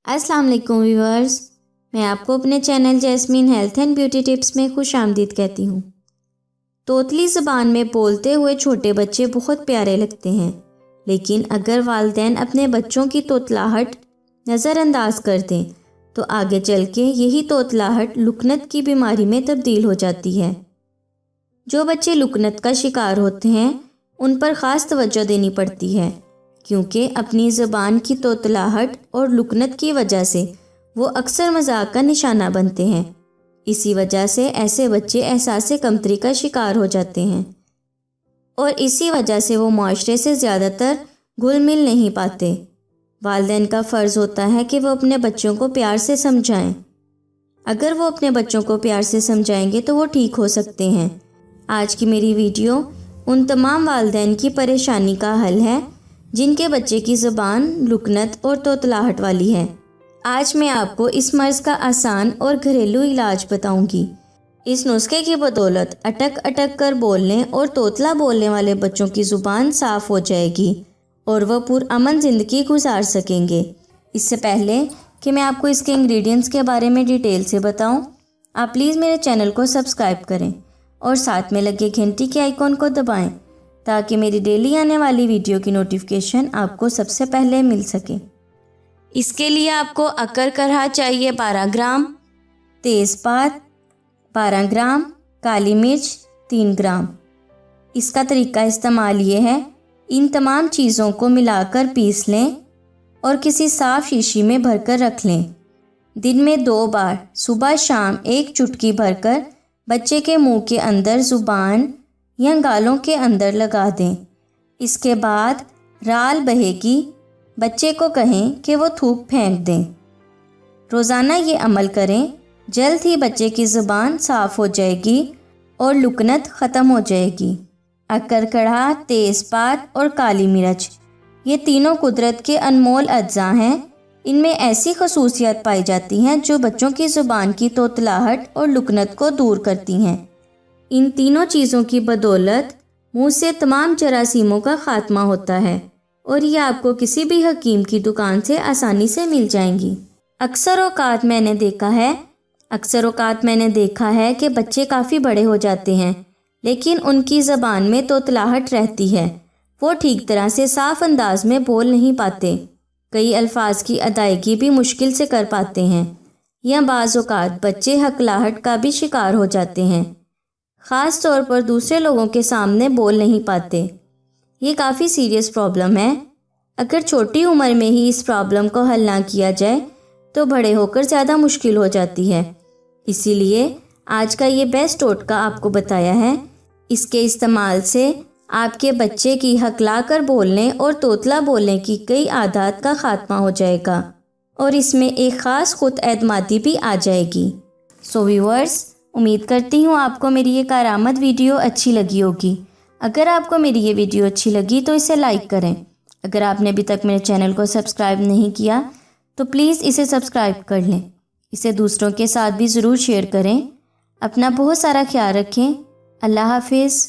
अस्सलाम वालेकुम व्यूअर्स, मैं आपको अपने channel jasmine health and beauty tips में खुश आमदीद कहती हूँ। तोतली ज़बान में बोलते हुए छोटे बच्चे बहुत प्यारे लगते हैं, लेकिन अगर वालिदैन अपने बच्चों की तोतलाहट नज़रअंदाज कर दें तो आगे चल के यही तोतलाहट लुकनत की बीमारी में तब्दील हो जाती है। जो बच्चे लुकनत का शिकार होते हैं उन पर ख़ास तवज्जो देनी पड़ती है, क्योंकि अपनी ज़बान की तोतलाहट और लुकनत की वजह से वो अक्सर मजाक का निशाना बनते हैं। इसी वजह से ऐसे बच्चे एहसास कमतरी का शिकार हो जाते हैं और इसी वजह से वो माशरे से ज़्यादातर घुल मिल नहीं पाते। वालिदैन का फ़र्ज़ होता है कि वो अपने बच्चों को प्यार से समझाएं। अगर वो अपने बच्चों को प्यार से समझाएंगे तो वो ठीक हो सकते हैं। आज की मेरी वीडियो उन तमाम वालिदैन की परेशानी का हल है जिनके बच्चे की ज़बान लुकनत और तोतलाहट वाली है। आज मैं आपको इस मर्ज़ का आसान और घरेलू इलाज बताऊंगी। इस नुस्खे की बदौलत अटक अटक कर बोलने और तोतला बोलने वाले बच्चों की ज़ुबान साफ़ हो जाएगी और वह पुरअमन ज़िंदगी गुजार सकेंगे। इससे पहले कि मैं आपको इसके इंग्रेडिएंट्स के बारे में डिटेल से बताऊं, आप प्लीज़ मेरे चैनल को सब्सक्राइब करें और साथ में लगे घंटी के आइकॉन को दबाएं ताकि मेरी डेली आने वाली वीडियो की नोटिफिकेशन आपको सबसे पहले मिल सके। इसके लिए आपको अकर करहा चाहिए 12 ग्राम, तेज़पात 12 ग्राम, काली मिर्च 3 ग्राम। इसका तरीका इस्तेमाल ये है, इन तमाम चीज़ों को मिलाकर पीस लें और किसी साफ़ शीशी में भरकर रख लें। दिन में 2 बार सुबह शाम एक चुटकी भरकर बच्चे के मुंह के अंदर ज़ुबान या गालों के अंदर लगा दें। इसके बाद राल बहेगी, बच्चे को कहें कि वो थूक फेंक दें। रोज़ाना ये अमल करें, जल्द ही बच्चे की ज़ुबान साफ़ हो जाएगी और लुकनत ख़त्म हो जाएगी। अकर कढ़ा, तेज़पात और काली मिर्च ये तीनों कुदरत के अनमोल अज्जा हैं। इनमें ऐसी खसूसियत पाई जाती हैं जो बच्चों की ज़ुबान की तोतलाहट और लुकनत को दूर करती हैं। इन तीनों चीज़ों की बदौलत मुंह से तमाम जरासीमों का ख़ात्मा होता है और ये आपको किसी भी हकीम की दुकान से आसानी से मिल जाएंगी। अक्सर औकात मैंने देखा है कि बच्चे काफ़ी बड़े हो जाते हैं लेकिन उनकी ज़बान में तोतलाहट रहती है। वो ठीक तरह से साफ़ अंदाज में बोल नहीं पाते, कई अल्फाज की अदायगी भी मुश्किल से कर पाते हैं या बाज़ औक़ात बच्चे हकलाहट का भी शिकार हो जाते हैं। ख़ास तौर पर दूसरे लोगों के सामने बोल नहीं पाते। ये काफ़ी सीरियस प्रॉब्लम है। अगर छोटी उम्र में ही इस प्रॉब्लम को हल ना किया जाए तो बड़े होकर ज़्यादा मुश्किल हो जाती है। इसीलिए आज का ये बेस्ट टोटका आपको बताया है। इसके इस्तेमाल से आपके बच्चे की हकला कर बोलने और तोतला बोलने की कई आदत का ख़ात्मा हो जाएगा और इसमें एक ख़ास खुद एतमादी भी आ जाएगी। सो व्यूअर्स, उम्मीद करती हूँ आपको मेरी ये कारआमद वीडियो अच्छी लगी होगी। अगर आपको मेरी ये वीडियो अच्छी लगी तो इसे लाइक करें। अगर आपने अभी तक मेरे चैनल को सब्सक्राइब नहीं किया तो प्लीज़ इसे सब्सक्राइब कर लें। इसे दूसरों के साथ भी ज़रूर शेयर करें। अपना बहुत सारा ख्याल रखें। अल्लाह हाफिज़।